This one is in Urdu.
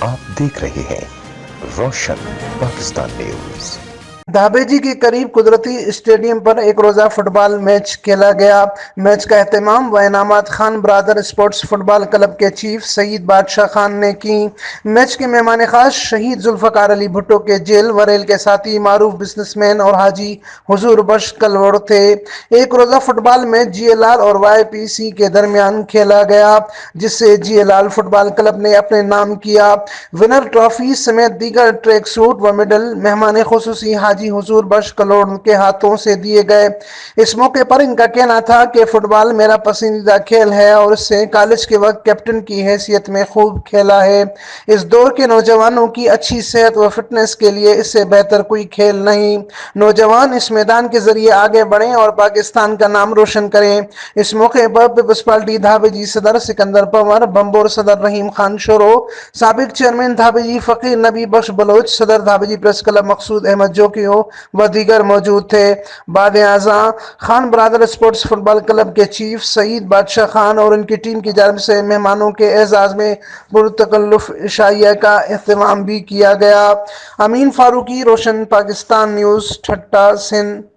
آپ دیکھ رہے ہیں روشن پاکستان نیوز۔ دھابے جی کے قریب قدرتی اسٹیڈیم پر ایک روزہ فٹ بال میچ کھیلا گیا۔ میچ کا اہتمام و انعامات خان برادر اسپورٹس فٹ بال کلب کے چیف سعید بادشاہ خان نے کی۔ میچ کے مہمان خاص شہید ذوالفقار علی بھٹو کے جیل وریل کے ساتھی معروف بزنس مین اور حاجی حضور بخش کلوڑ تھے۔ ایک روزہ فٹ بال میچ جی ایل آر اور وائی پی سی کے درمیان کھیلا گیا، جس سے جی ایل آر فٹ بال کلب نے اپنے نام کیا۔ ونر ٹرافی سمیت دیگر ٹریک سوٹ و میڈل مہمان خصوصی حاجی حضور بخش کلوڑ کے ہاتھوں سے دیے گئے۔ اس موقع پر ان کا کہنا تھا کہ فٹ بال میرا پسندیدہ کھیل ہے اور اس سے کالج کے وقت کیپٹن کی حیثیت میں خوب کھیلا ہے۔ اس دور کے نوجوانوں کی اچھی صحت و فٹنس کے لیے اس سے بہتر کوئی کھیل نہیں۔ نوجوان اس میدان کے ذریعے آگے بڑھیں اور پاکستان کا نام روشن کریں۔ اس موقع پر پیپلز پارٹی دھابے جی صدر سکندر پنور، بمبور صدر رحیم خان شورو، سابق چیئرمین دھابے جی فقیر نبی بخش بلوچ، صدر دھابے جی پریس کلب مقصود احمد جوکیو و دیگر موجود تھے۔ بعد ازاں خان برادر اسپورٹس فٹ بال کلب کے چیف سعید بادشاہ خان اور ان کی ٹیم کی جانب سے مہمانوں کے اعزاز میں پرتکلف عشائیہ کا اہتمام بھی کیا گیا۔ امین فاروقی، روشن پاکستان نیوز، ٹھٹہ، سندھ۔